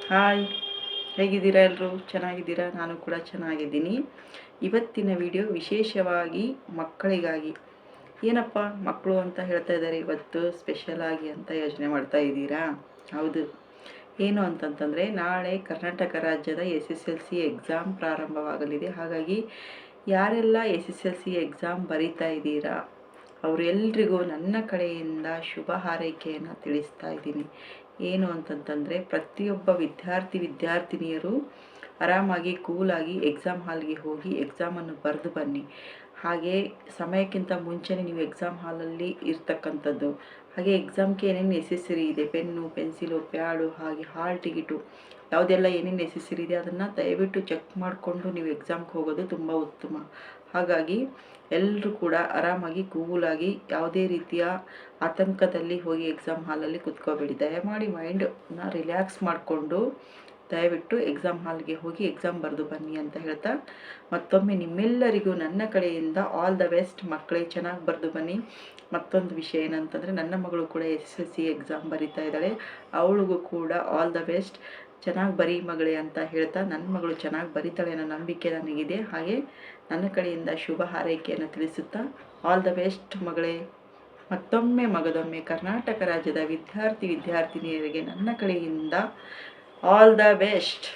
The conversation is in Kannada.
ಹಾಯ್, ಹೇಗಿದ್ದೀರಾ ಎಲ್ಲರೂ? ಚೆನ್ನಾಗಿದ್ದೀರಾ? ನಾನು ಕೂಡ ಚೆನ್ನಾಗಿದ್ದೀನಿ. ಇವತ್ತಿನ ವಿಡಿಯೋ ವಿಶೇಷವಾಗಿ ಮಕ್ಕಳಿಗಾಗಿ. ಏನಪ್ಪ ಮಕ್ಕಳು ಅಂತ ಹೇಳ್ತಾ ಇದ್ದಾರೆ ಇವತ್ತು ಸ್ಪೆಷಲಾಗಿ ಅಂತ ಯೋಚನೆ ಮಾಡ್ತಾ ಇದ್ದೀರಾ? ಹೌದು. ಏನು ಅಂತಂತಂದರೆ, ನಾಳೆ ಕರ್ನಾಟಕ ರಾಜ್ಯದ SSLC ಎಕ್ಸಾಮ್ ಪ್ರಾರಂಭವಾಗಲಿದೆ. ಹಾಗಾಗಿ ಯಾರೆಲ್ಲ SSLC ಎಕ್ಸಾಮ್ ಬರೀತಾ ಇದ್ದೀರಾ ಅವರೆಲ್ಲರಿಗೂ ನನ್ನ ಕಡೆಯಿಂದ ಶುಭ ಹಾರೈಕೆಯನ್ನು ತಿಳಿಸ್ತಾ ಇದ್ದೀನಿ. ಏನು ಅಂತಂತಂದರೆ, ಪ್ರತಿಯೊಬ್ಬ ವಿದ್ಯಾರ್ಥಿನಿಯರು ಆರಾಮಾಗಿ ಕೂಲಾಗಿ ಎಕ್ಸಾಮ್ ಹಾಲ್ಗೆ ಹೋಗಿ ಎಕ್ಸಾಮನ್ನು ಬರೆದು ಬನ್ನಿ. ಹಾಗೆ ಸಮಯಕ್ಕಿಂತ ಮುಂಚೆನೇ ನೀವು ಎಕ್ಸಾಮ್ ಹಾಲಲ್ಲಿ ಇರ್ತಕ್ಕಂಥದ್ದು. ಹಾಗೆ ಎಕ್ಸಾಮ್ಗೆ ಏನೇನು ನೆಸೆಸರಿ ಇದೆ, ಪೆನ್ನು, ಪೆನ್ಸಿಲು, ಪ್ಯಾಡು, ಹಾಗೆ ಹಾಲ್ ಟಿಕೆಟು, ಯಾವುದೆಲ್ಲ ಏನೇನು ನೆಸೆಸರಿ ಇದೆ ಅದನ್ನು ದಯವಿಟ್ಟು ಚೆಕ್ ಮಾಡಿಕೊಂಡು ನೀವು ಎಕ್ಸಾಮ್ಗೆ ಹೋಗೋದು ತುಂಬ ಉತ್ತಮ. ಹಾಗಾಗಿ ಎಲ್ಲರೂ ಕೂಡ ಆರಾಮಾಗಿ ಕೂಲಾಗಿ ಯಾವುದೇ ರೀತಿಯ ಆತಂಕದಲ್ಲಿ ಹೋಗಿ ಎಕ್ಸಾಮ್ ಹಾಲಲ್ಲಿ ಕುತ್ಕೋಬೇಡಿ. ದಯಮಾಡಿ ಮೈಂಡನ್ನ ರಿಲ್ಯಾಕ್ಸ್ ಮಾಡಿಕೊಂಡು ದಯವಿಟ್ಟು ಎಕ್ಸಾಮ್ ಹಾಲ್ಗೆ ಹೋಗಿ ಎಕ್ಸಾಮ್ ಬರೆದು ಬನ್ನಿ ಅಂತ ಹೇಳ್ತಾ, ಮತ್ತೊಮ್ಮೆ ನಿಮ್ಮೆಲ್ಲರಿಗೂ ನನ್ನ ಕಡೆಯಿಂದ ಆಲ್ ದ ಬೆಸ್ಟ್. ಮಕ್ಕಳೇ ಚೆನ್ನಾಗಿ ಬರೆದು ಬನ್ನಿ. ಮತ್ತೊಂದು ವಿಷಯ ಏನಂತಂದರೆ, ನನ್ನ ಮಗಳು ಕೂಡ SSLC ಎಕ್ಸಾಮ್ ಬರೀತಾ ಇದ್ದಾಳೆ. ಅವಳಿಗೂ ಕೂಡ ಆಲ್ ದ ಬೆಸ್ಟ್. ಚೆನ್ನಾಗಿ ಬರೀ ಮಗಳೇ ಅಂತ ಹೇಳ್ತಾ, ನನ್ನ ಮಗಳು ಚೆನ್ನಾಗಿ ಬರೀತಾಳೆ ಅನ್ನೋ ನಂಬಿಕೆ ನನಗಿದೆ. ಹಾಗೆ ನನ್ನ ಕಡೆಯಿಂದ ಶುಭ ಹಾರೈಕೆಯನ್ನು ತಿಳಿಸುತ್ತಾ, ಆಲ್ ದ ಬೆಸ್ಟ್ ಮಗಳೇ. ಮತ್ತೊಮ್ಮೆ ಮಗದೊಮ್ಮೆ ಕರ್ನಾಟಕ ರಾಜ್ಯದ ವಿದ್ಯಾರ್ಥಿನಿಯರಿಗೆ ನನ್ನ ಕಡೆಯಿಂದ ಆಲ್ ದ ಬೆಸ್ಟ್.